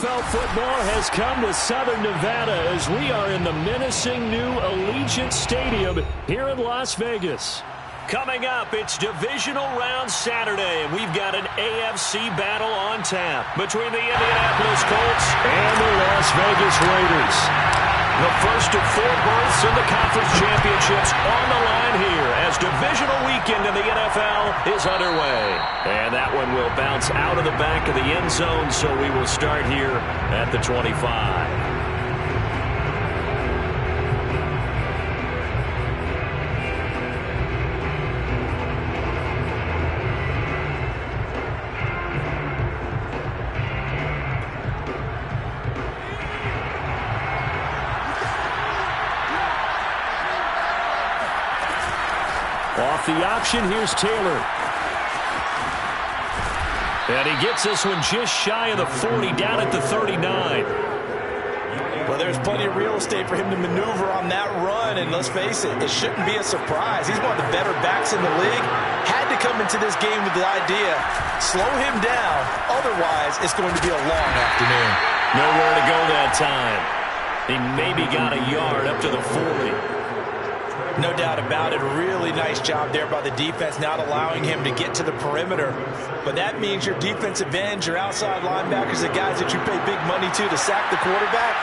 NFL football has come to Southern Nevada as we are in the menacing new Allegiant Stadium here in Las Vegas. Coming up, it's Divisional Round Saturday, and we've got an AFC battle on tap between the Indianapolis Colts and the Las Vegas Raiders. The first of 4 berths in the conference championships on the line here as divisional weekend in the NFL is underway. And that one will bounce out of the back of the end zone, so we will start here at the 25. Off the option, here's Taylor. And he gets this one just shy of the 40, down at the 39. Well, there's plenty of real estate for him to maneuver on that run, and let's face it, it shouldn't be a surprise. He's one of the better backs in the league. Had to come into this game with the idea, slow him down, otherwise it's going to be a long afternoon. Nowhere to go that time. He maybe got a yard up to the 40. No doubt about it. Really nice job there by the defense, not allowing him to get to the perimeter. But that means your defensive ends, your outside linebackers, the guys that you pay big money to sack the quarterback,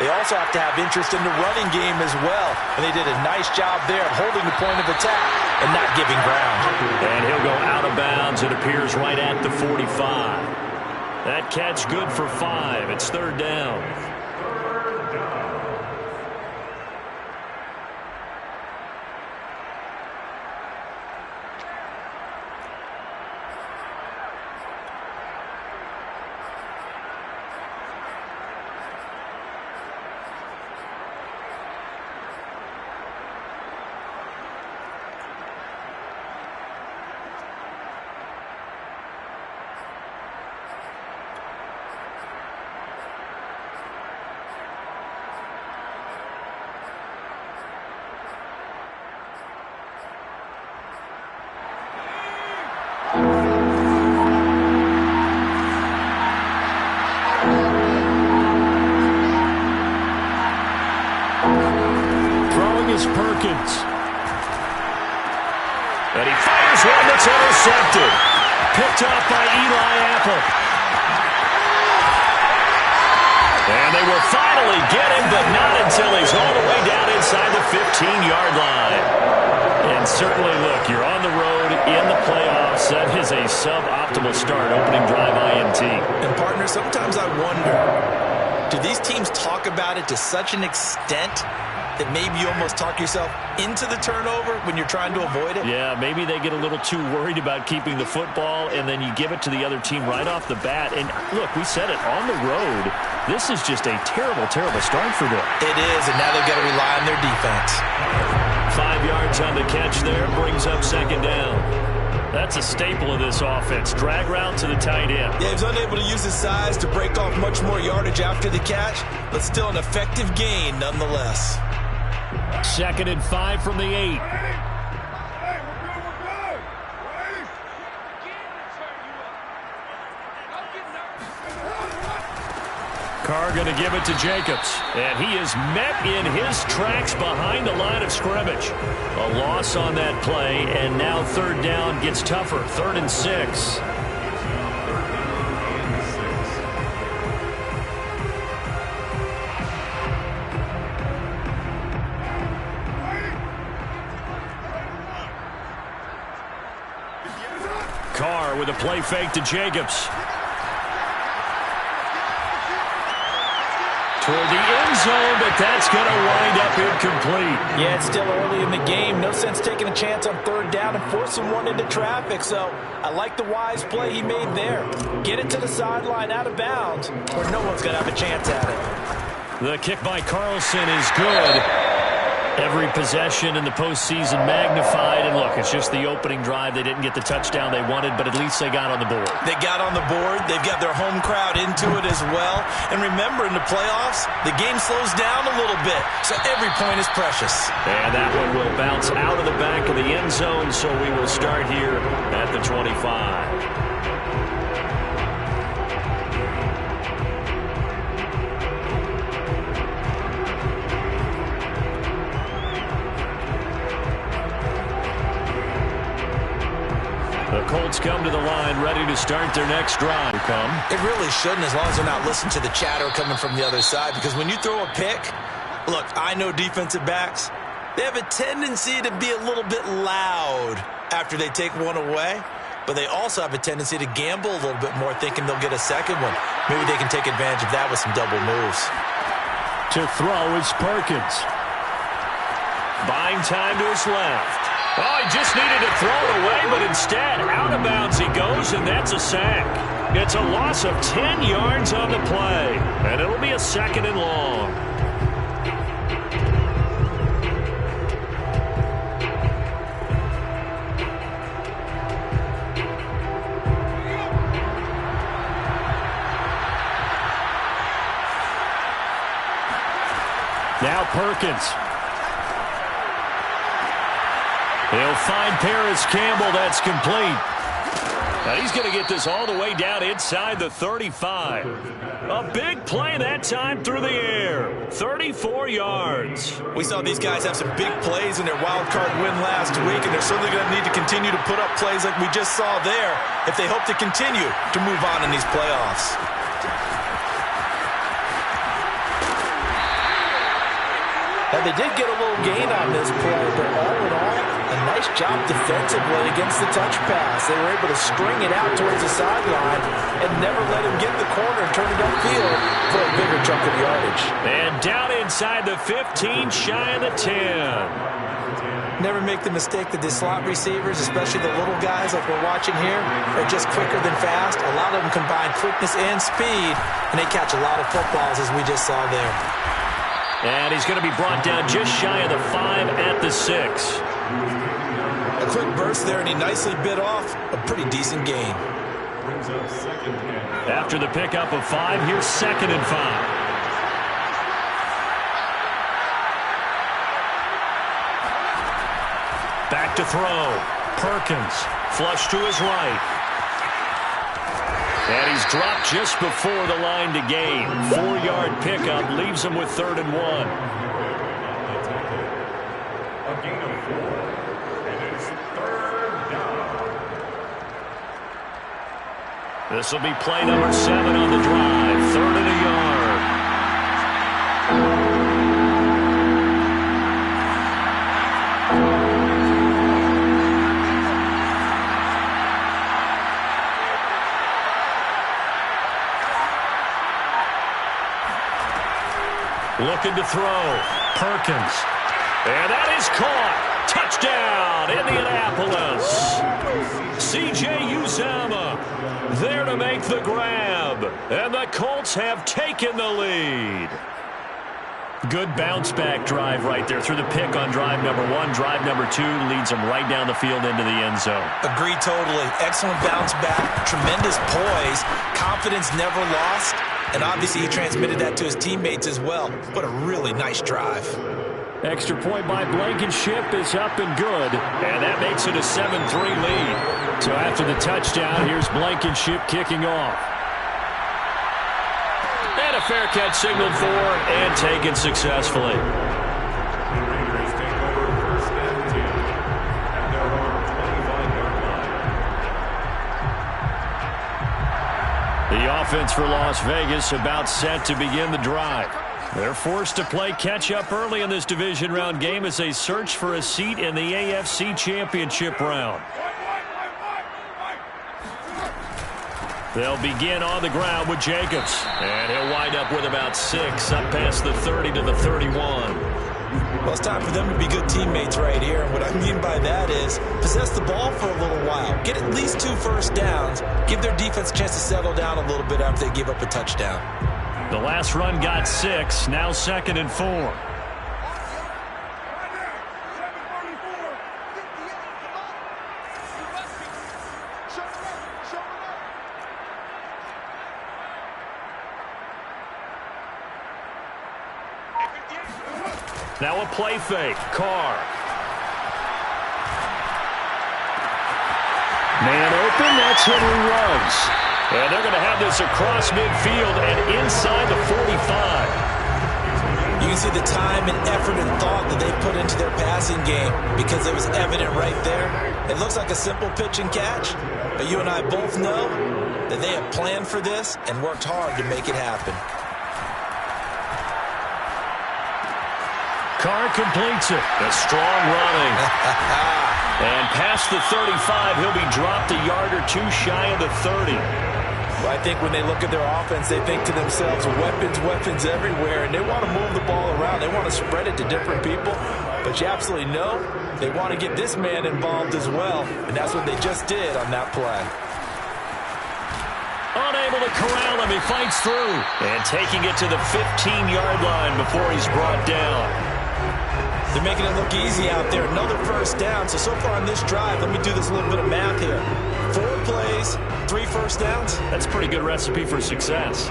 they also have to have interest in the running game as well. And they did a nice job there of holding the point of attack and not giving ground. And he'll go out of bounds. It appears right at the 45. That catch good for 5. It's third down. Perkins. And he fires one that's intercepted. Picked off by Eli Apple. And they will finally get him, but not until he's all the way down inside the 15-yard line. And certainly, look, you're on the road in the playoffs. That is a suboptimal start, opening drive INT. And, partner, sometimes I wonder, do these teams talk about it to such an extent that maybe you almost talk yourself into the turnover when you're trying to avoid it? Yeah, maybe they get a little too worried about keeping the football, and then you give it to the other team right off the bat. And, look, we said it, on the road, this is just a terrible, terrible start for them. It is, and now they've got to rely on their defense. 5 yards on the catch there, brings up second down. That's a staple of this offense. Drag route to the tight end. Yeah, he's unable to use his size to break off much more yardage after the catch, but still an effective gain nonetheless. 2nd and 5 from the 8. Carr going to give it to Jacobs. And he is met in his tracks behind the line of scrimmage. A loss on that play, and now third down gets tougher. 3rd and 6. Carr with a play fake to Jacobs. Toward the end zone, but that's going to wind up incomplete. Yeah, it's still early in the game. No sense taking a chance on third down and forcing one into traffic. So I like the wise play he made there. Get it to the sideline out of bounds, or no one's going to have a chance at it. The kick by Carlson is good. Every possession in the postseason magnified. And look, it's just the opening drive. They didn't get the touchdown they wanted, but at least they got on the board. They got on the board. They've got their home crowd into it as well. And remember, in the playoffs, the game slows down a little bit, so every point is precious. And that one will bounce out of the back of the end zone, so we will start here at the 25. Colts come to the line, ready to start their next drive. It really shouldn't, as long as they're not listening to the chatter coming from the other side, because when you throw a pick, look, I know defensive backs, they have a tendency to be a little bit loud after they take one away, but they also have a tendency to gamble a little bit more, thinking they'll get a second one. Maybe they can take advantage of that with some double moves. To throw is Perkins. Buying time to his left. Oh, he just needed to throw it away, but instead, out of bounds he goes, and that's a sack. It's a loss of 10 yards on the play, and it'll be a 2nd and long. Now Perkins. He'll find Paris Campbell. That's complete. Now he's going to get this all the way down inside the 35. A big play that time through the air. 34 yards. We saw these guys have some big plays in their wild card win last week, and they're certainly going to need to continue to put up plays like we just saw there if they hope to continue to move on in these playoffs. Now they did get a little gain on this play, but all in all, a nice job defensively against the touch pass. They were able to string it out towards the sideline and never let him get the corner and turn it upfield for a bigger chunk of yardage. And down inside the 15, shy of the 10. Never make the mistake that the slot receivers, especially the little guys like we're watching here, are just quicker than fast. A lot of them combine quickness and speed, and they catch a lot of footballs, as we just saw there. And he's going to be brought down just shy of the 5 at the 6. A quick burst there, and he nicely bit off a pretty decent gain. After the pickup of 5, here's 2nd and 5. Back to throw. Perkins. Flush to his right. And he's dropped just before the line to gain. 4-yard pickup leaves him with 3rd and 1. A gain of 4. It is 3rd down. This will be play number 7 on the drive. 3rd and a yard. Looking to throw. Perkins. And that is caught. Touchdown, Indianapolis. C.J. Uzomah there to make the grab. And the Colts have taken the lead. Good bounce-back drive right there through the pick on drive number 1. Drive number 2 leads them right down the field into the end zone. Agree totally. Excellent bounce back. Tremendous poise. Confidence never lost. And obviously he transmitted that to his teammates as well. What a really nice drive. Extra point by Blankenship is up and good. And that makes it a 7-3 lead. So after the touchdown, here's Blankenship kicking off. And a fair catch signaled for and taken successfully. The offense for Las Vegas about set to begin the drive. They're forced to play catch-up early in this division round game as they search for a seat in the AFC Championship round. They'll begin on the ground with Jacobs. And he'll wind up with about 6, up past the 30 to the 31. Well, it's time for them to be good teammates right here. And what I mean by that is possess the ball for a little while. Get at least 2 first downs. Give their defense a chance to settle down a little bit after they give up a touchdown. The last run got 6. Now 2nd and 4. Now a play fake. Carr. Man open. That's Henry Ruggs. And they're going to have this across midfield and inside the 45. You can see the time and effort and thought that they put into their passing game because it was evident right there. It looks like a simple pitch and catch, but you and I both know that they have planned for this and worked hard to make it happen. Carr completes it. A strong running. And past the 35, he'll be dropped a yard or two shy of the 30. Well, I think when they look at their offense, they think to themselves, weapons, weapons everywhere, and they want to move the ball around. They want to spread it to different people, but you absolutely know they want to get this man involved as well, and that's what they just did on that play. Unable to corral him, he fights through. And taking it to the 15-yard line before he's brought down. They're making it look easy out there. Another first down. So far on this drive, let me do this little bit of math here. 4 plays, 3 first downs. That's a pretty good recipe for success.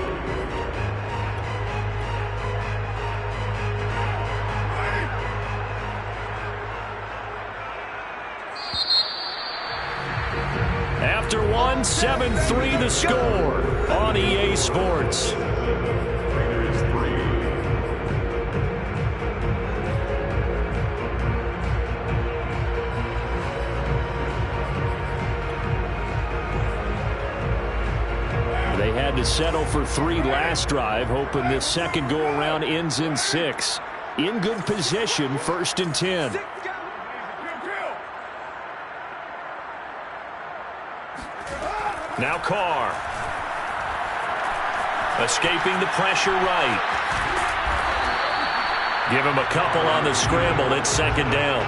After one, 7-3 the score on EA Sports. They had to settle for 3 last drive, hoping this second go-around ends in 6. In good position, 1st and 10. Now Carr. Escaping the pressure right. Give him a couple on the scramble. It's 2nd down.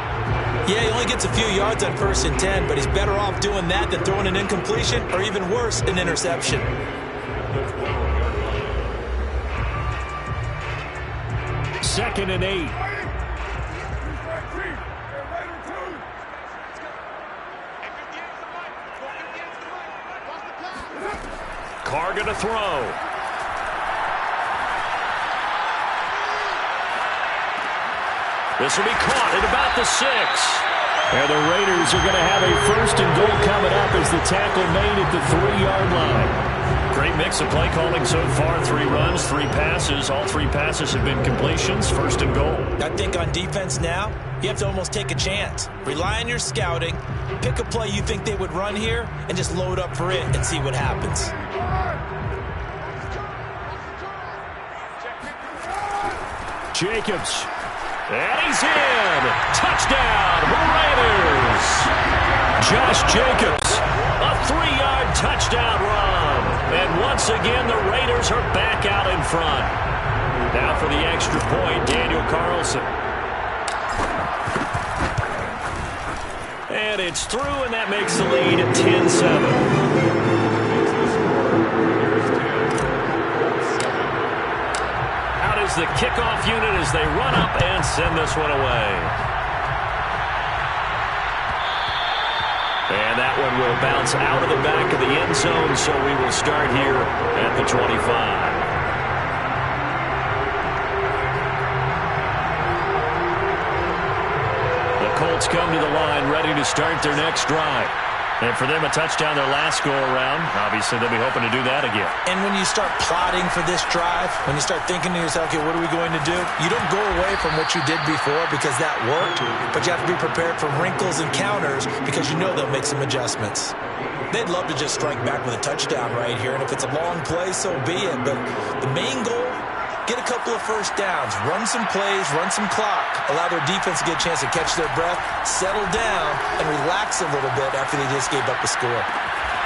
Yeah, he only gets a few yards on 1st and 10, but he's better off doing that than throwing an incompletion or even worse, an interception. Second and 8. Carr going to throw. This will be caught at about the 6. And the Raiders are going to have a 1st and goal coming up as the tackle made at the 3-yard line. Great mix of play calling so far. 3 runs, 3 passes. All 3 passes have been completions. 1st and goal. I think on defense now, you have to almost take a chance. Rely on your scouting. Pick a play you think they would run here and just load up for it and see what happens. Jacobs. And he's in. Touchdown, Raiders. Josh Jacobs. A 3-yard touchdown run. And once again, the Raiders are back out in front. Now for the extra point, Daniel Carlson. And it's through, and that makes the lead at 10-7. The kickoff unit as they run up and send this one away. And that one will bounce out of the back of the end zone, so we will start here at the 25. The Colts come to the line ready to start their next drive. And for them, a touchdown their last go-around. Obviously, they'll be hoping to do that again. And when you start plotting for this drive, when you start thinking to yourself, okay, what are we going to do? You don't go away from what you did before because that worked, but you have to be prepared for wrinkles and counters because you know they'll make some adjustments. They'd love to just strike back with a touchdown right here, and if it's a long play, so be it. But the main goal, get a couple of first downs, run some plays, run some clock, allow their defense to get a chance to catch their breath, settle down, and relax a little bit after they just gave up a score.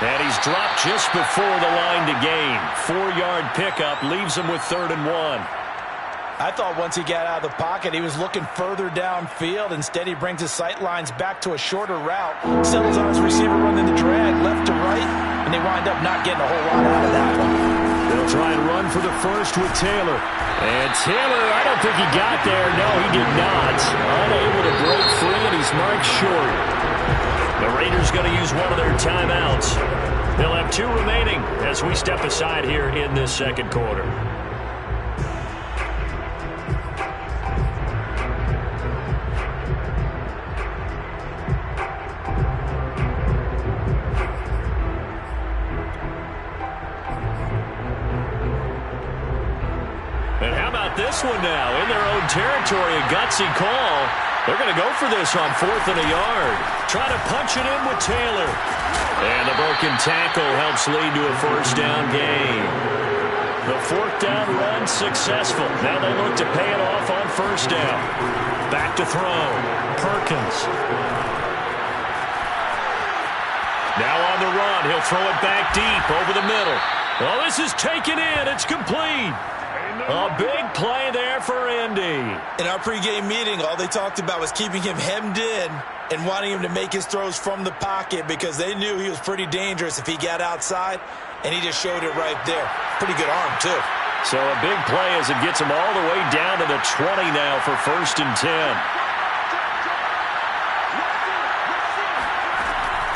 And he's dropped just before the line to gain. 4-yard pickup leaves him with 3rd and 1. I thought once he got out of the pocket, he was looking further downfield. Instead, he brings his sight lines back to a shorter route, settles on his receiver running the drag left to right, and they wind up not getting a whole lot out of that one. They'll try and run for the first with Taylor. And Taylor, I don't think he got there. No, he did not. Unable to break free, and he's marked short. The Raiders going to use one of their timeouts. They'll have 2 remaining as we step aside here in this second quarter. This one zone now in their own territory. A gutsy call. They're going to go for this on 4th and a yard. Try to punch it in with Taylor. And the broken tackle helps lead to a first down gain. The 4th down run successful. Now they look to pay it off on first down. Back to throw. Perkins. Now on the run. He'll throw it back deep over the middle. Well, this is taken in. It's complete. A big play there for Indy. In our pregame meeting, all they talked about was keeping him hemmed in and wanting him to make his throws from the pocket because they knew he was pretty dangerous if he got outside, and he just showed it right there. Pretty good arm, too. So a big play as it gets him all the way down to the 20 now for 1st and 10.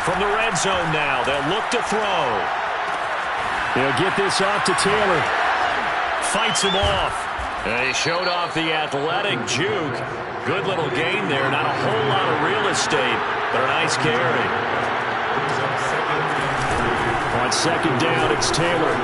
From the red zone now, they'll look to throw. They'll get this off to Taylor. Fights him off. And he showed off the athletic juke. Good little gain there. Not a whole lot of real estate, but a nice carry. On 2nd down, it's Taylor.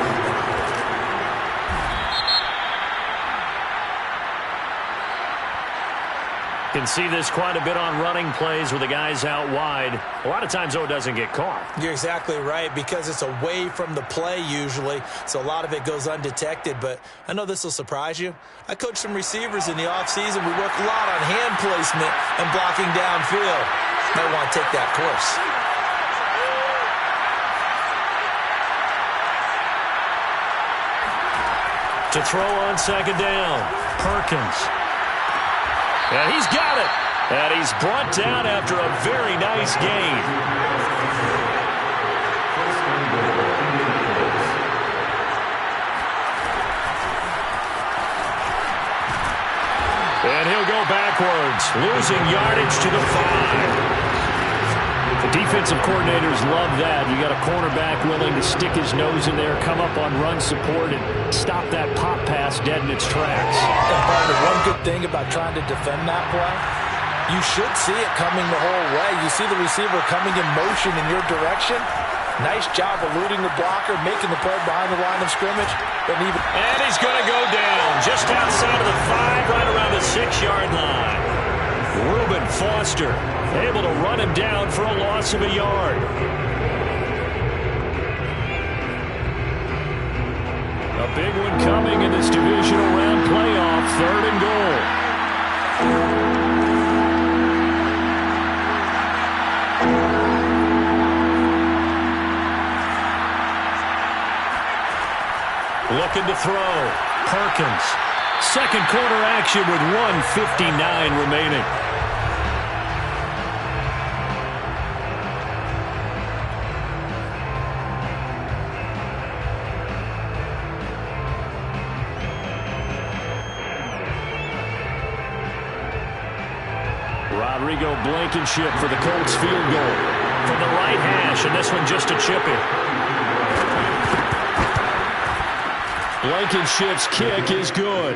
Can see this quite a bit on running plays with the guys out wide. A lot of times, though, it doesn't get caught. You're exactly right, because it's away from the play usually, so a lot of it goes undetected. But I know this will surprise you. I coach some receivers in the offseason. We work a lot on hand placement and blocking downfield. Might want to take that course. To throw on 2nd down, Perkins. And he's got it. And he's brought down after a very nice gain. And he'll go backwards, losing yardage to the 5. The defensive coordinators love that. You got a cornerback willing to stick his nose in there, come up on run support, and stop that pop pass dead in its tracks. And partner, one good thing about trying to defend that play, you should see it coming the whole way. You see the receiver coming in motion in your direction. Nice job eluding the blocker, making the play behind the line of scrimmage. And he's going to go down just outside of the 5, right around the 6-yard line. Reuben Foster able to run him down for a loss of a yard. A big one coming in this divisional round playoff, 3rd and goal. Looking to throw. Perkins. Second quarter action with 1:59 remaining. Rodrigo Blankenship for the Colts field goal from the right hash, and this one just a chip in. Blankenship's kick is good,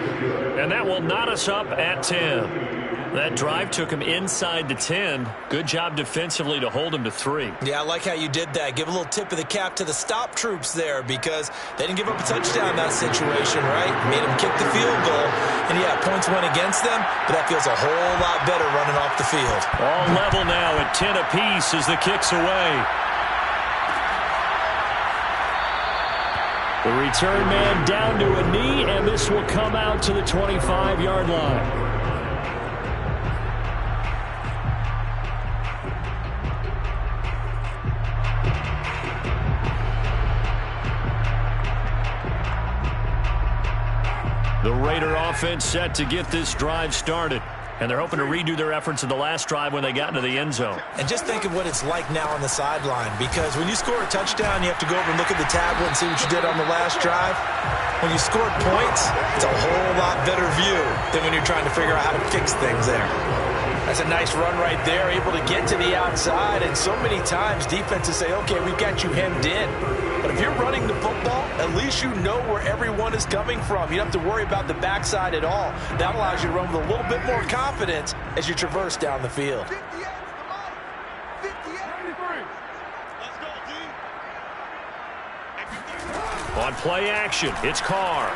and that will knot us up at 10. That drive took him inside the 10. Good job defensively to hold him to 3. Yeah, I like how you did that. Give a little tip of the cap to the stop troops there, because they didn't give up a touchdown in that situation, right? Made them kick the field goal. And, yeah, points went against them, but that feels a whole lot better running off the field. All level now at 10 apiece as the kick's away. The return man down to a knee, and this will come out to the 25-yard line. The Raider offense set to get this drive started. And they're hoping to redo their efforts in the last drive when they got into the end zone. And just think of what it's like now on the sideline, because when you score a touchdown, you have to go over and look at the tablet and see what you did on the last drive. When you scored points, it's a whole lot better view than when you're trying to figure out how to fix things there. That's a nice run right there, able to get to the outside. And so many times defenses say, okay, we've got you hemmed in. But if you're running the football, at least you know where everyone is coming from. You don't have to worry about the backside at all. That allows you to run with a little bit more confidence as you traverse down the field. On play action, it's Carr.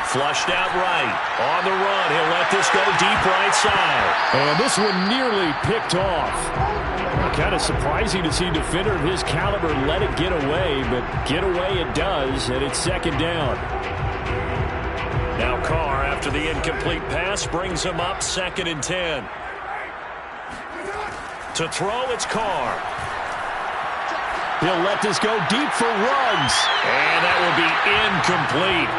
Flushed out right. On the run. He'll let this go deep right side. And this one nearly picked off. Kind of surprising to see a defender of his caliber let it get away, but get away it does, and it's second down. Now Carr, after the incomplete pass, brings him up 2nd and 10. To throw, it's Carr. He'll let this go deep for Ruggs. And that will be incomplete.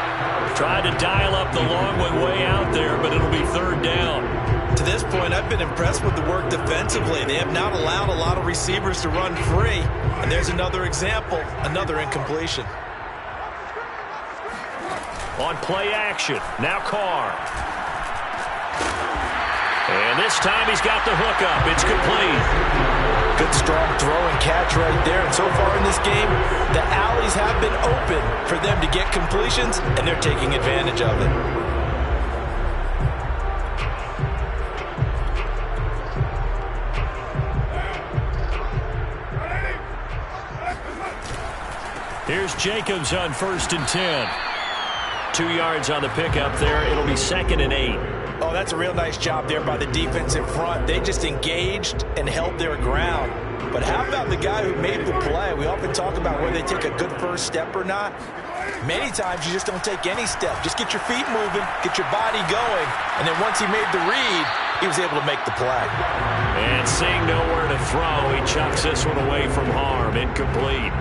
Tried to dial up the long one way out there, but it'll be 3rd down. To this point, I've been impressed with the work defensively. They have not allowed a lot of receivers to run free. And there's another example, another incompletion. On play action, now Carr. And this time he's got the hook up. It's complete. Good strong throw and catch right there. And so far in this game, the alleys have been open for them to get completions, and they're taking advantage of it. Here's Jacobs on 1st and 10. 2 yards on the pickup there. It'll be 2nd and 8. Oh, that's a real nice job there by the defense in front. They just engaged and held their ground. But how about the guy who made the play? We often talk about whether they take a good first step or not. Many times you just don't take any step. Just get your feet moving, get your body going, and then once he made the read, he was able to make the play. And seeing nowhere to throw, he chucks this one away from harm. Incomplete.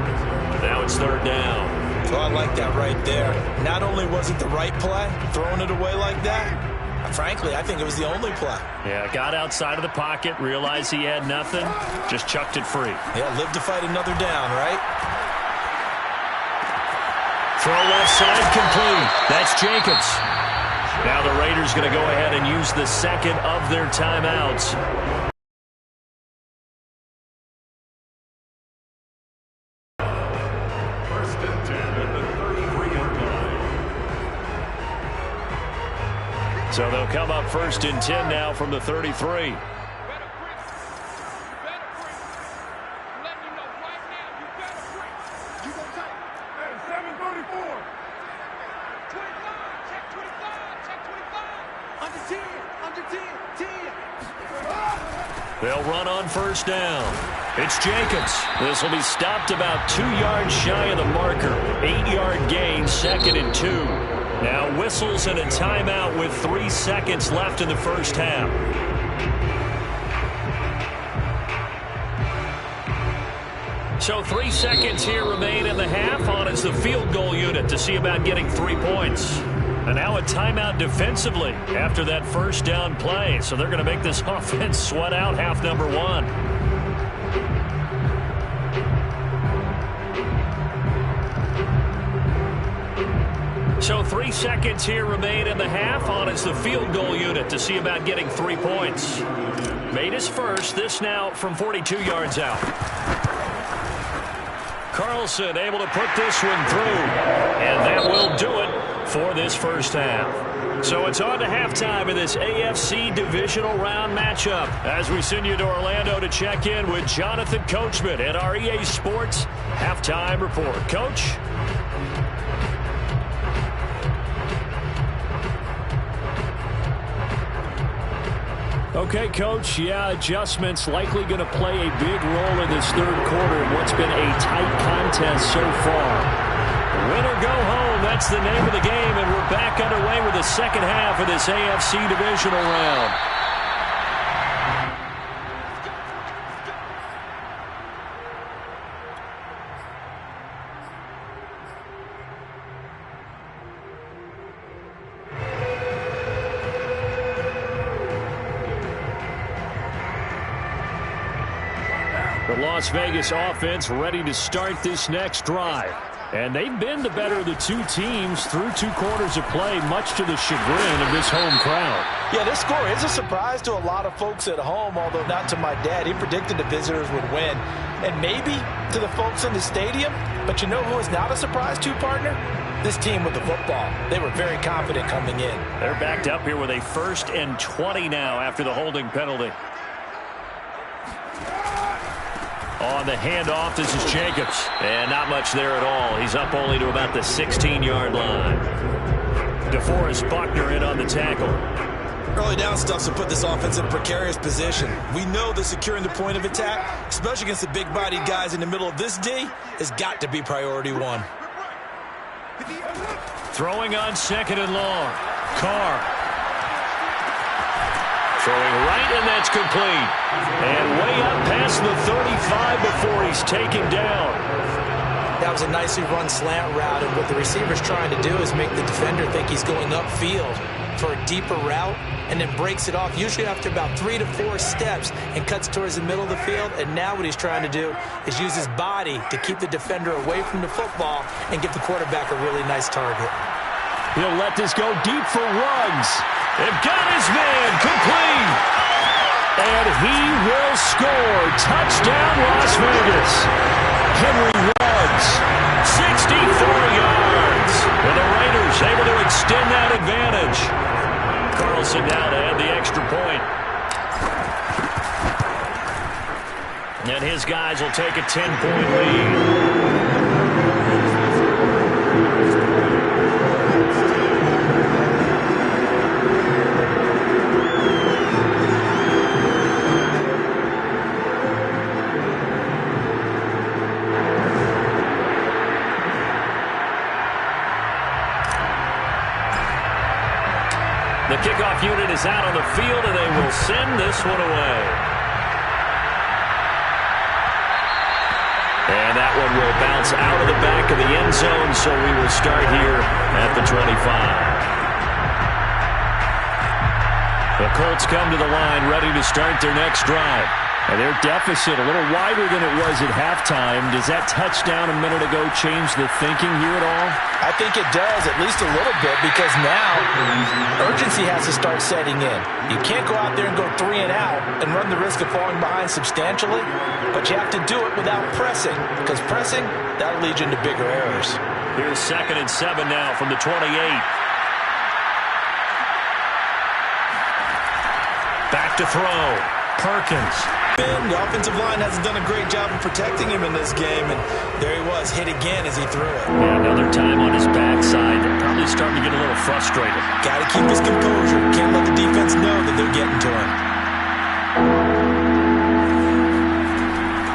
Now it's 3rd down. So I like that right there. Not only was it the right play, throwing it away like that, frankly, I think it was the only play. Yeah, got outside of the pocket, realized he had nothing, just chucked it free. Yeah, live to fight another down, right? Throw left side complete. That's Jacobs. Now the Raiders going to go ahead and use the 2nd of their timeouts. So they'll come up 1st and 10 now from the 33. They'll run on 1st down. It's Jacobs. This will be stopped about 2 yards shy of the marker. 8-yard gain, 2nd and 2. Now whistles and a timeout with 3 seconds left in the first half. So 3 seconds here remain in the half. On is the field goal unit to see about getting 3 points. And now a timeout defensively after that first down play. So they're going to make this offense sweat out half number 1. So 3 seconds here remain in the half. On is the field goal unit to see about getting 3 points. Made his first. This now from 42 yards out. Carlson able to put this one through. And that will do it for this first half. So it's on to halftime in this AFC divisional round matchup as we send you to Orlando to check in with Jonathan Coachman at our EA Sports Halftime Report. Coach? Okay, Coach, yeah, adjustments likely going to play a big role in this third quarter in what's been a tight contest so far. Win or go home, that's the name of the game, and we're back underway with the second half of this AFC divisional round. The Las Vegas offense ready to start this next drive. And they've been the better of the two teams through 2 quarters of play, much to the chagrin of this home crowd. Yeah, this score is a surprise to a lot of folks at home, although not to my dad. He predicted the visitors would win. And maybe to the folks in the stadium. But you know who is not a surprise to, partner? This team with the football. They were very confident coming in. They're backed up here with a 1st and 20 now after the holding penalty. On the handoff, this is Jacobs. And not much there at all. He's up only to about the 16-yard line. DeForest Buckner in on the tackle. Early down stuff to put this offense in a precarious position. We know that securing the point of attack, especially against the big-bodied guys in the middle of this D, has got to be priority one. Throwing on 2nd and long. Carr. Throwing right, and that's complete. And way up past the 35 before he's taken down. That was a nicely run slant route, and what the receiver's trying to do is make the defender think he's going upfield for a deeper route, and then breaks it off, usually after about 3 to 4 steps, and cuts towards the middle of the field. And now what he's trying to do is use his body to keep the defender away from the football and give the quarterback a really nice target. He'll let this go deep for Ruggs. They've got his man complete. And he will score. Touchdown, Las Vegas. Henry Ruggs, 64 yards. And the Raiders able to extend that advantage. Carlson now to add the extra point. And his guys will take a 10-point lead. The kickoff unit is out on the field, and they will send this one away. And that one will bounce out of the back of the end zone, so we will start here at the 25. The Colts come to the line ready to start their next drive. And their deficit a little wider than it was at halftime. Does that touchdown a minute ago change the thinking here at all? I think it does, at least a little bit, because now urgency has to start setting in. You can't go out there and go 3 and out and run the risk of falling behind substantially, but you have to do it without pressing, because pressing, that'll lead you into bigger errors. Here's 2nd and 7 now from the 28. Back to throw. Perkins. The offensive line hasn't done a great job of protecting him in this game, and there he was, hit again as he threw it. Yeah, another time on his backside. Probably starting to get a little frustrated. Got to keep his composure. Can't let the defense know that they're getting to him.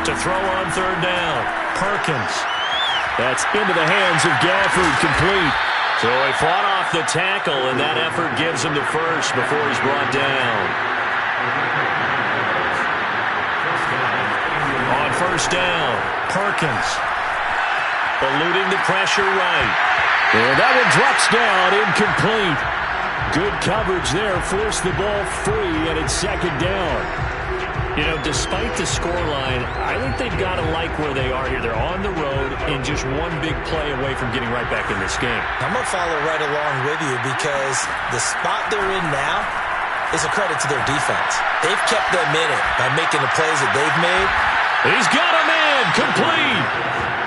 To throw on 3rd down. Perkins. That's into the hands of Gafford, complete. So he fought off the tackle, and that effort gives him the first before he's brought down. On 1st down, Perkins eluding the pressure right. And that one drops down, incomplete. Good coverage there, forced the ball free, and it's 2nd down. You know, despite the scoreline, I think they've got to like where they are here. They're on the road and just one big play away from getting right back in this game. I'm going to follow right along with you because the spot they're in now is a credit to their defense. They've kept them in it by making the plays that they've made. He's got a man, complete.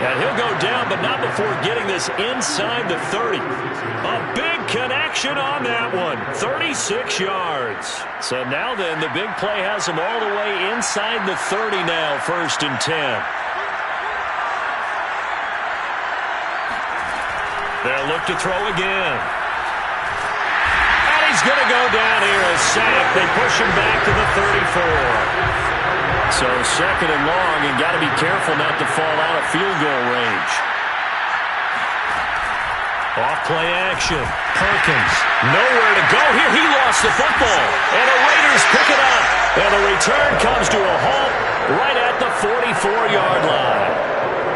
And he'll go down, but not before getting this inside the 30. A big connection on that one, 36 yards. So now then, the big play has him all the way inside the 30 now, 1st and 10. They'll look to throw again. And he's going to go down here, a sack. They push him back to the 34. So 2nd and long, and got to be careful not to fall out of field goal range. Off play action. Perkins, nowhere to go here. He lost the football, and the Raiders pick it up. And the return comes to a halt right at the 44-yard line.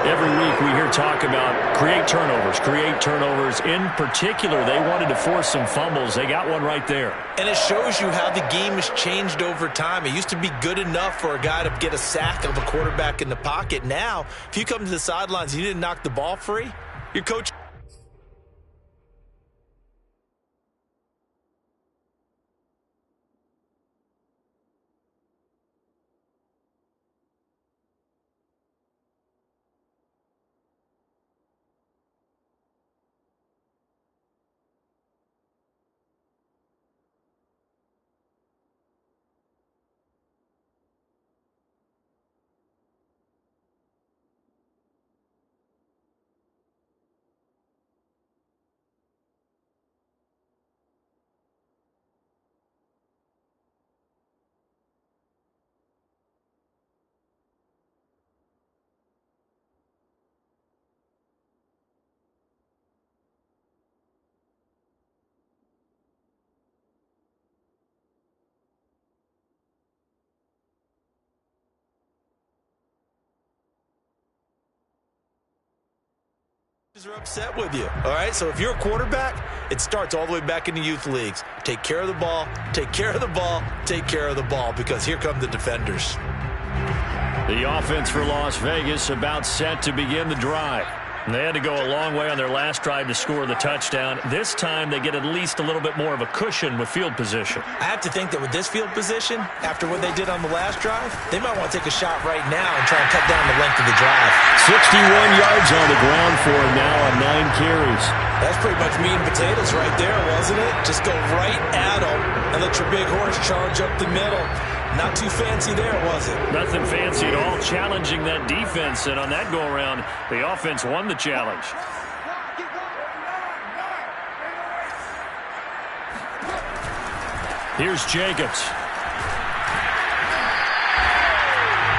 Every week we hear talk about create turnovers. In particular, they wanted to force some fumbles. They got one right there. And it shows you how the game has changed over time. It used to be good enough for a guy to get a sack of a quarterback in the pocket. Now, if you come to the sidelines and you didn't knock the ball free, your coach Are upset with you. All right, so if you're a quarterback, it starts all the way back in the youth leagues. Take care of the ball, take care of the ball, take care of the ball, because here come the defenders. The offense for Las Vegas about set to begin the drive. They had to go a long way on their last drive to score the touchdown. This time they get at least a little bit more of a cushion with field position. I have to think that with this field position, after what they did on the last drive, they might want to take a shot right now and try and cut down the length of the drive. 61 yards on the ground for him now on 9 carries. That's pretty much meat and potatoes right there, wasn't it? Just go right at them and let your big horse charge up the middle. Not too fancy there, was it? Nothing fancy at all, challenging that defense, and on that go-around, the offense won the challenge. Here's Jacobs.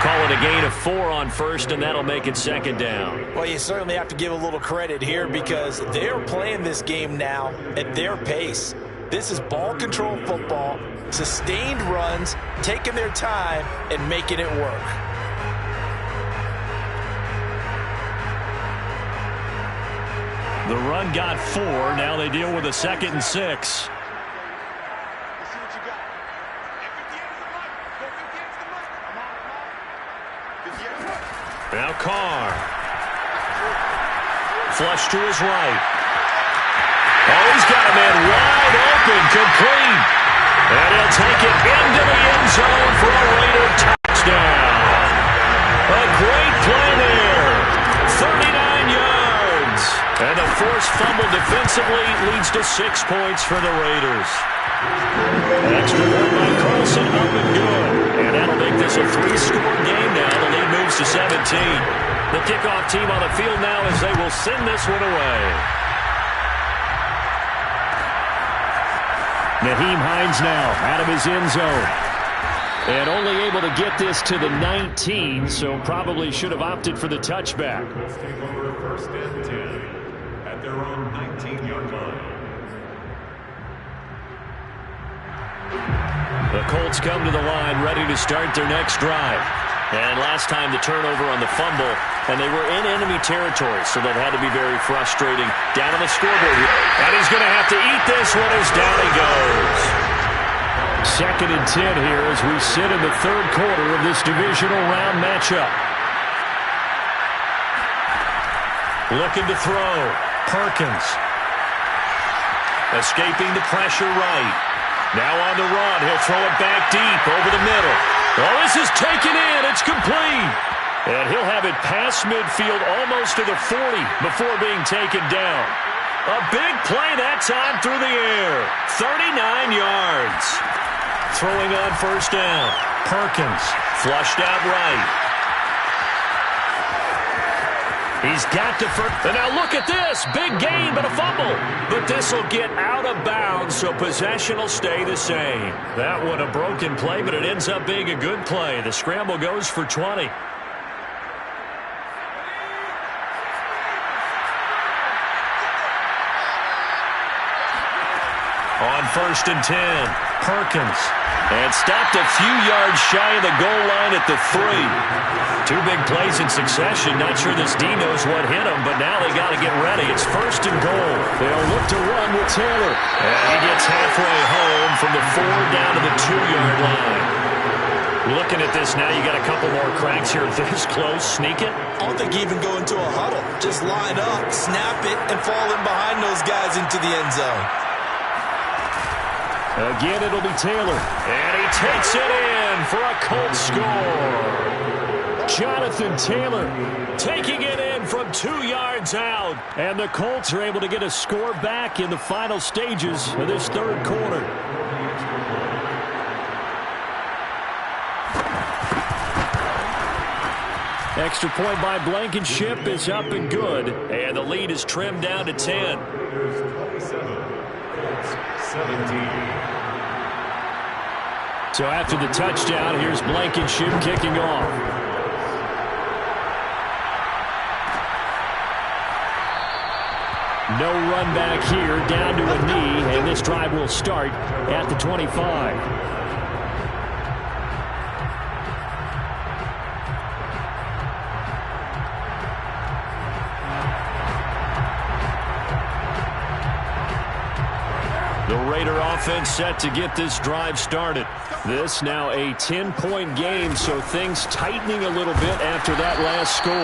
Call it a gain of 4 on first, and that'll make it second down. Well, you certainly have to give a little credit here because they're playing this game now at their pace. This is ball control football, sustained runs, taking their time, and making it work. The run got 4. Now they deal with a 2nd and 6. Now Carr. Flush to his right. Oh, he's got a man wide open, complete. And he'll take it into the end zone for a Raider touchdown. A great play there. 39 yards. And the forced fumble defensively leads to 6 points for the Raiders. An extra point by Carlson, up and good. And that'll make this a 3-score game now. The lead moves to 17. The kickoff team on the field now as they will send this one away. Nyheim Hines now out of his end zone. And only able to get this to the 19, so probably should have opted for the touchback. Let's take over 1st and 10 at their own 19-yard line. The Colts come to the line ready to start their next drive. And last time the turnover on the fumble, and they were in enemy territory, so that had to be very frustrating. Down on the scoreboard, and he's going to have to eat this one as down he goes. 2nd and 10 here as we sit in the 3rd quarter of this divisional round matchup. Looking to throw. Perkins. Escaping the pressure right. Now on the run. He'll throw it back deep over the middle. Oh, this is taken in. It's complete. And he'll have it past midfield almost to the 40 before being taken down. A big play that time through the air. 39 yards. Throwing on 1st down. Perkins flushed out right. He's got to first. And now look at this. Big gain, but a fumble. But this will get out of bounds, so possession will stay the same. That one a broken play, but it ends up being a good play. The scramble goes for 20. On 1st and 10, Perkins. And stopped a few yards shy of the goal line at the 3. 2 big plays in succession. Not sure this D knows what hit him, but now they got to get ready. It's 1st and goal. They'll look to run with Taylor. And he gets halfway home from the 4 down to the 2-yard line. Looking at this now, you got a couple more cracks here. This close, sneak it. I don't think you even go into a huddle. Just line up, snap it, and fall in behind those guys into the end zone. Again, it'll be Taylor. And he takes it in for a Colts score. Jonathan Taylor taking it in from 2 yards out. And the Colts are able to get a score back in the final stages of this 3rd quarter. Extra point by Blankenship is up and good. And the lead is trimmed down to 10. 17. So after the touchdown, here's Blankenship kicking off. No run back here, down to a knee, and this drive will start at the 25. The Raider offense set to get this drive started. This now a 10-point game, so things tightening a little bit after that last score.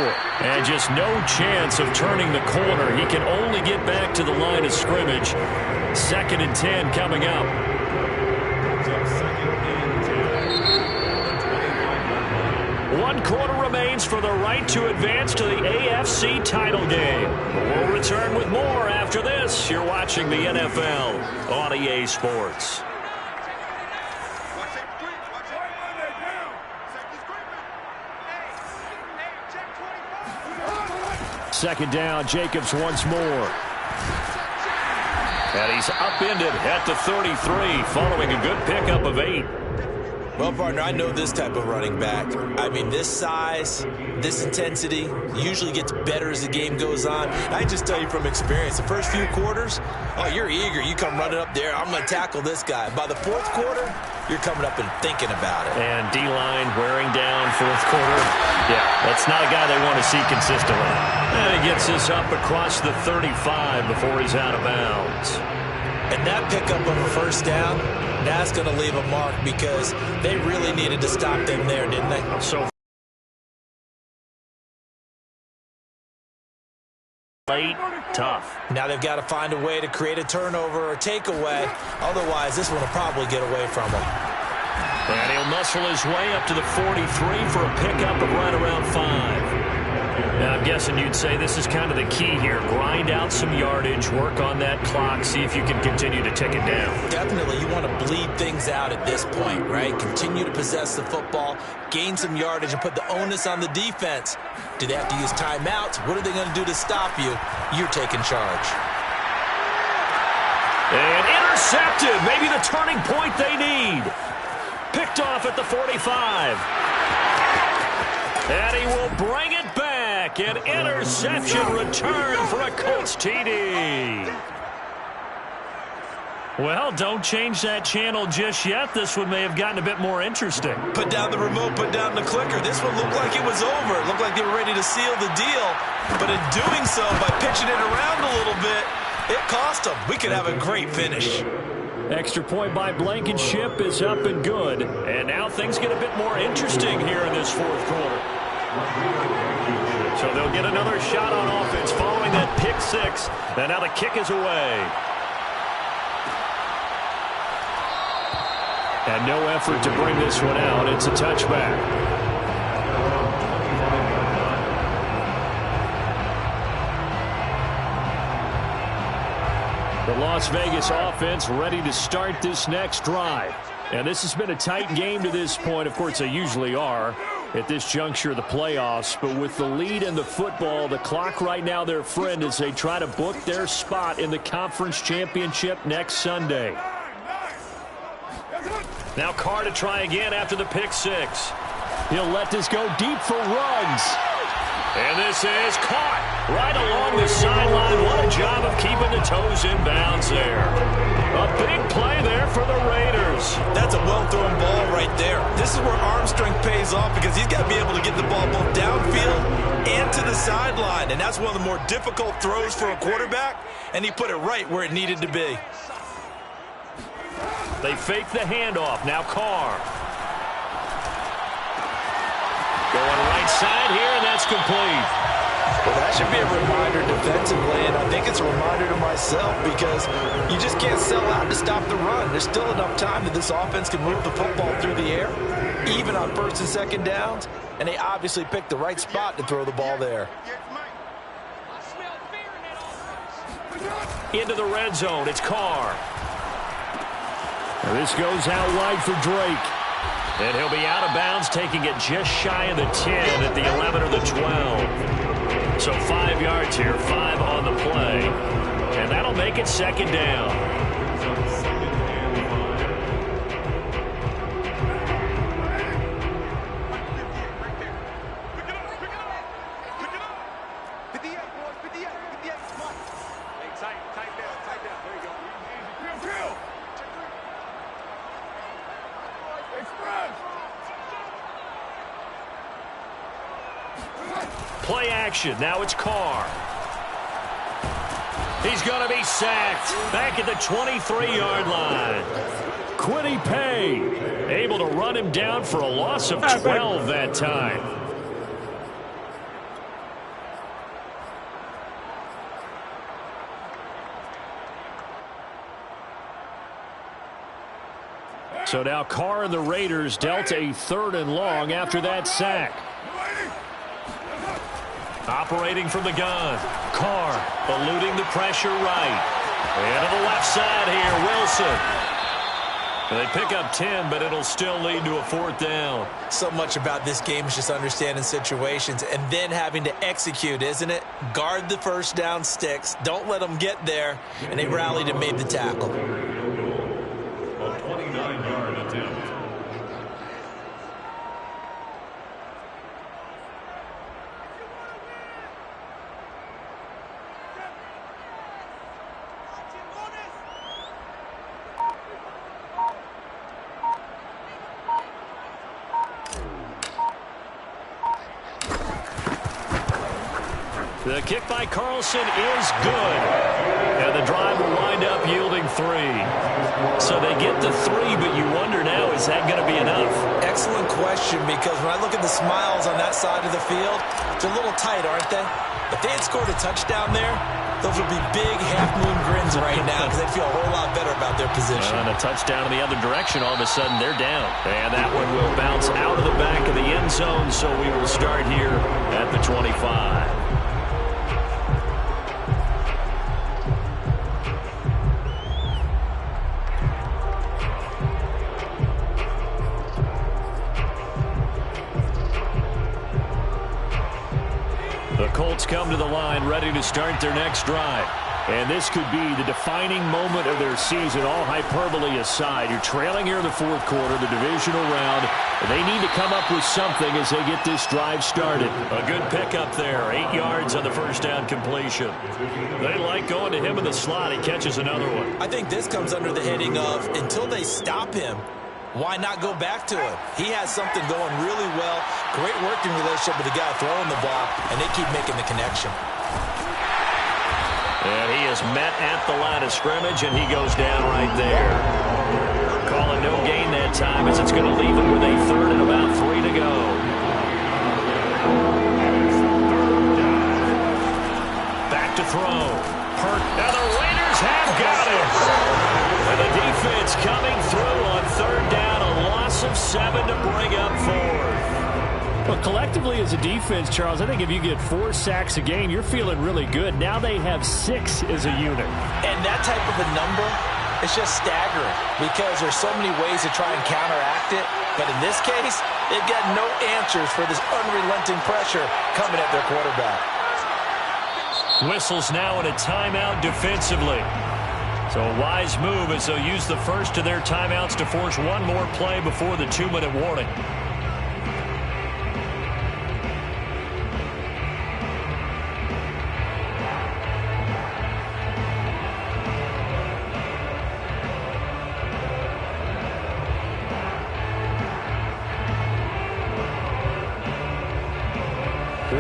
And just no chance of turning the corner. He can only get back to the line of scrimmage. 2nd and 10 coming up. One quarter remains for the right to advance to the AFC title game. We'll return with more after this. You're watching the NFL on EA Sports. Second down, Jacobs once more. And he's upended at the 33 following a good pickup of 8. Well, partner, I know this type of running back. I mean, this size, this intensity usually gets better as the game goes on. I just tell you from experience, the first few quarters, oh, you're eager. You come running up there, I'm going to tackle this guy. By the 4th quarter, you're coming up and thinking about it. And D-line wearing down 4th quarter. Yeah, that's not a guy they want to see consistently. And he gets this up across the 35 before he's out of bounds. And that pickup of a first down, that's going to leave a mark because they really needed to stop them there, didn't they? So late, tough. Now they've got to find a way to create a turnover or takeaway. Otherwise, this one will probably get away from them. And he'll muscle his way up to the 43 for a pickup of right around 5. Now, I'm guessing you'd say this is kind of the key here. Grind out some yardage, work on that clock, see if you can continue to tick it down. Definitely, you want to bleed things out at this point, right? Continue to possess the football, gain some yardage, and put the onus on the defense. Do they have to use timeouts? What are they going to do to stop you? You're taking charge. And intercepted. Maybe the turning point they need. Picked off at the 45. And he will bring it back. An interception return for a Colts TD. Well, don't change that channel just yet. This one may have gotten a bit more interesting. Put down the remote, put down the clicker. This one looked like it was over. It looked like they were ready to seal the deal. But in doing so, by pitching it around a little bit, it cost them. We could have a great finish. Extra point by Blankenship is up and good. And now things get a bit more interesting here in this 4th quarter. So they'll get another shot on offense following that pick 6. And now the kick is away. And no effort to bring this one out. It's a touchback. The Las Vegas offense ready to start this next drive. And this has been a tight game to this point. Of course, they usually are at this juncture of the playoffs. But with the lead in the football, the clock right now their friend as they try to book their spot in the conference championship next Sunday. Now Carr to try again after the pick 6. He'll let this go deep for runs. And this is caught right along the sideline. What a job of keeping the toes in bounds there. A big play there for the Raiders. That's a well-thrown ball right there. This is where arm strength pays off because he's got to be able to get the ball both downfield and to the sideline. And that's one of the more difficult throws for a quarterback. And he put it right where it needed to be. They fake the handoff. Now Carr. Going right side here, and that's complete. Well, that should be a reminder defensively, and I think it's a reminder to myself because you just can't sell out to stop the run. There's still enough time that this offense can move the football through the air, even on 1st and 2nd downs, and they obviously picked the right spot to throw the ball there. Into the red zone, it's Carr. This goes out wide for Drake. And he'll be out of bounds, taking it just shy of the 10 at the 11 or the 12. So 5 yards here, 5 on the play. And that'll make it 2nd down. Play action. Now it's Carr. He's going to be sacked back at the 23-yard line. Quiddy Pay able to run him down for a loss of 12 that time. So now Carr and the Raiders dealt a 3rd and long after that sack. Operating from the gun. Carr eluding the pressure right. And to the left side here, Wilson. They pick up 10, but it'll still lead to a 4th down. So much about this game is just understanding situations and then having to execute, isn't it? Guard the first down sticks. Don't let them get there. And they rallied and made the tackle. A 29-yard attempt. The kick by Carlson is good. And the drive will wind up yielding 3. So they get the 3, but you wonder now, is that going to be enough? Excellent question, because when I look at the smiles on that side of the field, they're a little tight, aren't they? If they had scored a touchdown there, those would be big half-moon grins right now because they'd feel a whole lot better about their position. And a touchdown in the other direction, all of a sudden they're down. And that one will bounce out of the back of the end zone, so we will start here at the 25. The Colts come to the line ready to start their next drive. And this could be the defining moment of their season, all hyperbole aside. You're trailing here in the 4th quarter, the divisional round. And they need to come up with something as they get this drive started. A good pickup there, 8 yards on the first down completion. They like going to him in the slot. He catches another one. I think this comes under the heading of until they stop him, why not go back to him? He has something going really well. Great working relationship with the guy throwing the ball, and they keep making the connection. And he is met at the line of scrimmage, and he goes down right there. Calling no gain that time as it's going to leave him with a 3rd and about 3 to go. Back to throw. Now the Raiders have got him. And the defense coming through on 3rd down, a loss of 7 to bring up 4th. Well, collectively as a defense, Charles, I think if you get 4 sacks a game, you're feeling really good. Now they have 6 as a unit. And that type of a number is just staggering because there's so many ways to try and counteract it. But in this case, they've got no answers for this unrelenting pressure coming at their quarterback. Whistles now in a timeout defensively. So a wise move as they'll use the first of their timeouts to force one more play before the 2-minute warning.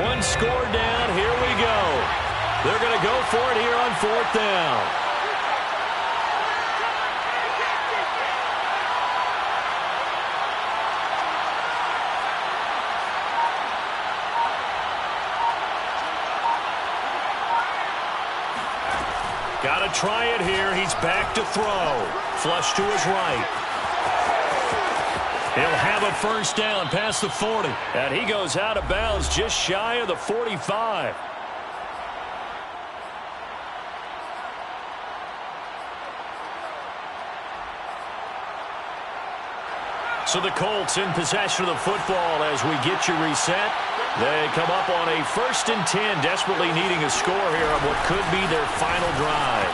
One score down. Here we go. They're going to go for it here on 4th down. Got to try it here. He's back to throw. Flush to his right. He'll have a first down past the 40. And he goes out of bounds just shy of the 45. So the Colts in possession of the football as we get you reset. They come up on a 1st and 10, desperately needing a score here on what could be their final drive.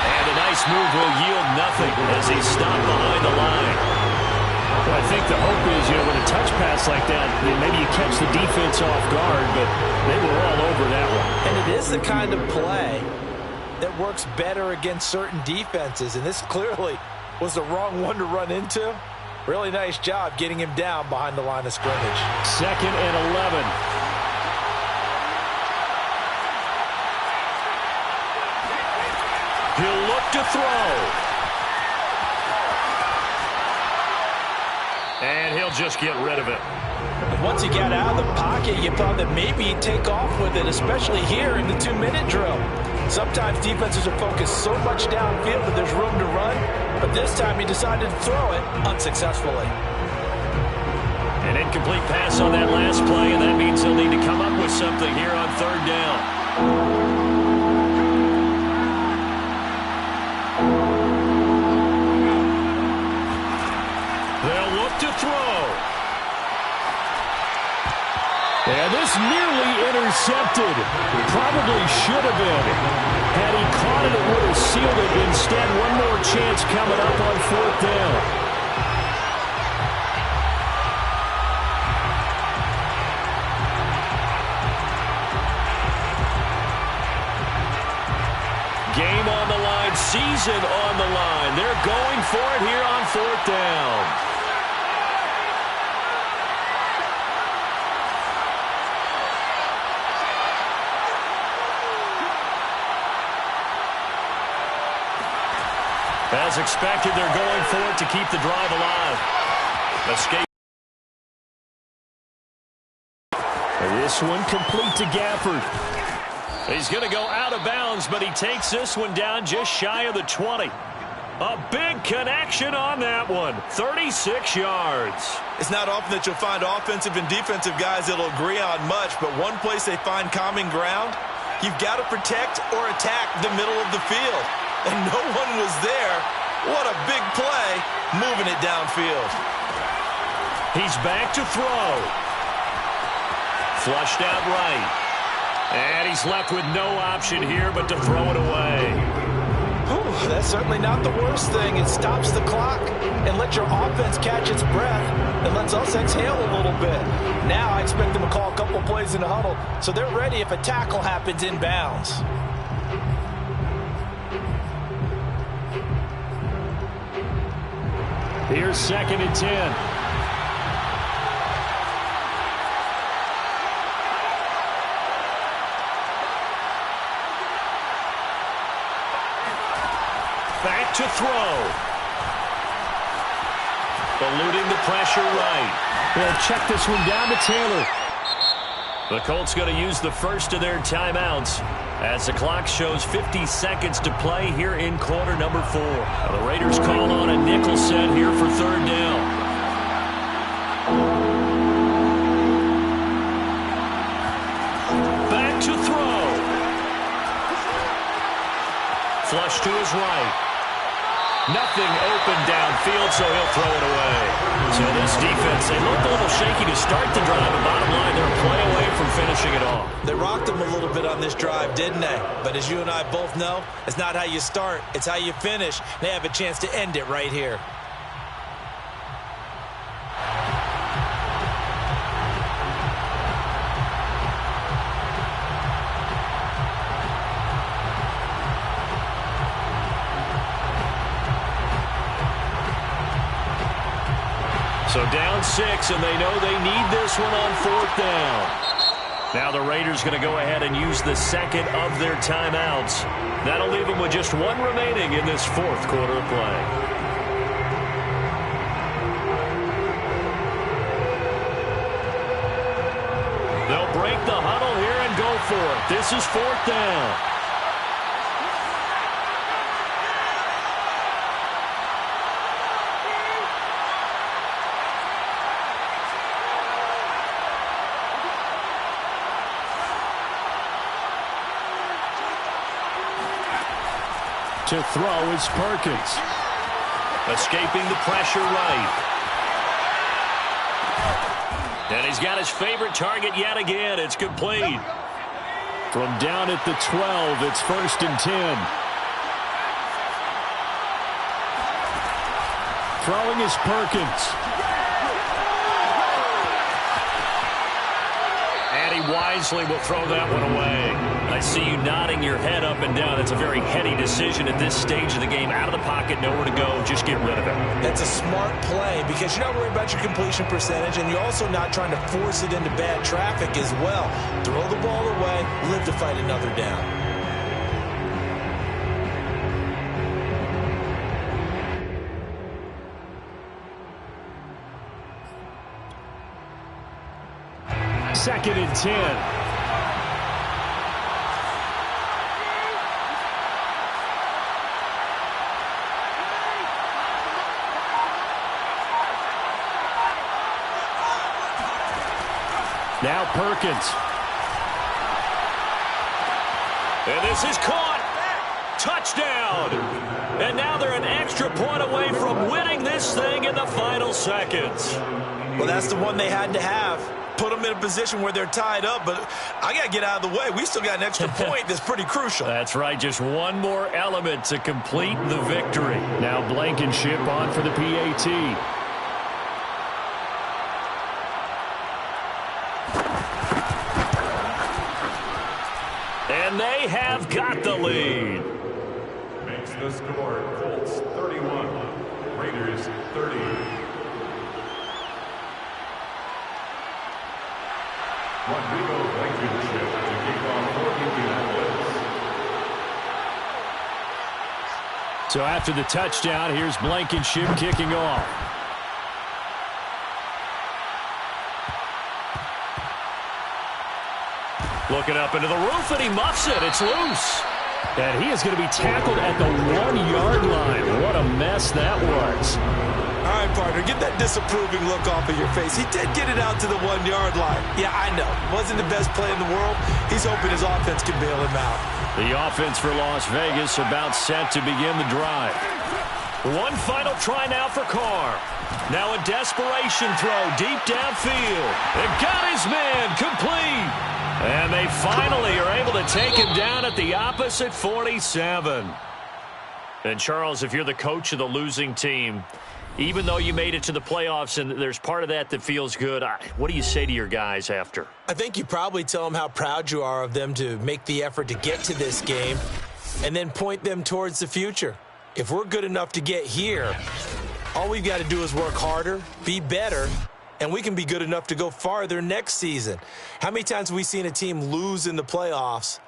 And a nice move will yield nothing as he stopped behind the line. Well, I think the hope is, with a touch pass like that, maybe you catch the defense off guard, but they were all over that one. And it is the kind of play that works better against certain defenses, and this clearly was the wrong one to run into. Really nice job getting him down behind the line of scrimmage. 2nd and 11. throw. And he'll just get rid of it. Once he got out of the pocket, you thought that maybe he'd take off with it, especially here in the 2-minute drill. Sometimes defenses are focused so much downfield that there's room to run, but this time he decided to throw it unsuccessfully. An incomplete pass on that last play, and that means he'll need to come up with something here on third down. They'll look to throw. And this nearly intercepted. Probably should have been. Had he caught it, it would have sealed it. Instead, one more chance coming up on fourth down. Game on the line, season on the line. They're going for it here on fourth down. As expected, they're going for it to keep the drive alive. Escape. This one complete to Gafford. He's going to go out of bounds, but he takes this one down just shy of the 20. A big connection on that one. 36 yards. It's not often that you'll find offensive and defensive guys that'll agree on much, but one place they find common ground, you've got to protect or attack the middle of the field. And no one was there. What a big play, moving it downfield. He's back to throw. Flushed out right. And he's left with no option here but to throw it away. Whew, that's certainly not the worst thing. It stops the clock and lets your offense catch its breath and lets us exhale a little bit. Now I expect them to call a couple plays in the huddle so they're ready if a tackle happens inbounds. Here's 2nd and 10. Back to throw. Eluding the pressure right. They'll check this one down to Taylor. The Colts going to use the first of their timeouts as the clock shows 50 seconds to play here in quarter number 4. Now the Raiders call on a nickel set here for third down. Back to throw. Flush to his right. Nothing open downfield, so he'll throw it away. So this defense, they looked a little shaky to start the drive, but bottom line, they're a play away from finishing it off. They rocked them a little bit on this drive, didn't they? But as you and I both know, it's not how you start, it's how you finish. They have a chance to end it right here. So down 6, and they know they need this one on fourth down. Now the Raiders going to go ahead and use the second of their timeouts. That'll leave them with just one remaining in this fourth quarter of play. They'll break the huddle here and go for it. This is fourth down. To throw is Perkins. Escaping the pressure right. And he's got his favorite target yet again. It's complete. From down at the 12, it's 1st and 10. Throwing is Perkins. And he wisely will throw that one away. I see you nodding your head up and down. It's a very heady decision at this stage of the game. Out of the pocket, nowhere to go. Just get rid of it. That's a smart play because you're not worried about your completion percentage, and you're also not trying to force it into bad traffic as well. Throw the ball away, live to fight another down. 2nd and 10. Now Perkins. And this is caught. Touchdown. And now they're an extra point away from winning this thing in the final seconds. Well, that's the one they had to have. Put them in a position where they're tied up, but I got to get out of the way. We still got an extra point that's pretty crucial. That's right. Just one more element to complete the victory. Now Blankenship on for the PAT. And they have got the lead. Makes the score Colts 31, Raiders 30. Rodrigo Blankenship to kick off for Indianapolis. So after the touchdown, here's Blankenship kicking off. Looking up into the roof, and he muffs it. It's loose. And he is going to be tackled at the 1-yard line. What a mess that was. All right, partner, get that disapproving look off of your face. He did get it out to the 1-yard line. Yeah, I know. Wasn't the best play in the world. He's hoping his offense can bail him out. The offense for Las Vegas about set to begin the drive. One final try now for Carr. Now a desperation throw deep downfield. And got his man complete. And they finally are able to take him down at the opposite 47. And, Charles, if you're the coach of the losing team, even though you made it to the playoffs and there's part of that feels good, what do you say to your guys after? I think you probably tell them how proud you are of them to make the effort to get to this game and then point them towards the future. If we're good enough to get here, all we've got to do is work harder, be better, and we can be good enough to go farther next season. How many times have we seen a team lose in the playoffs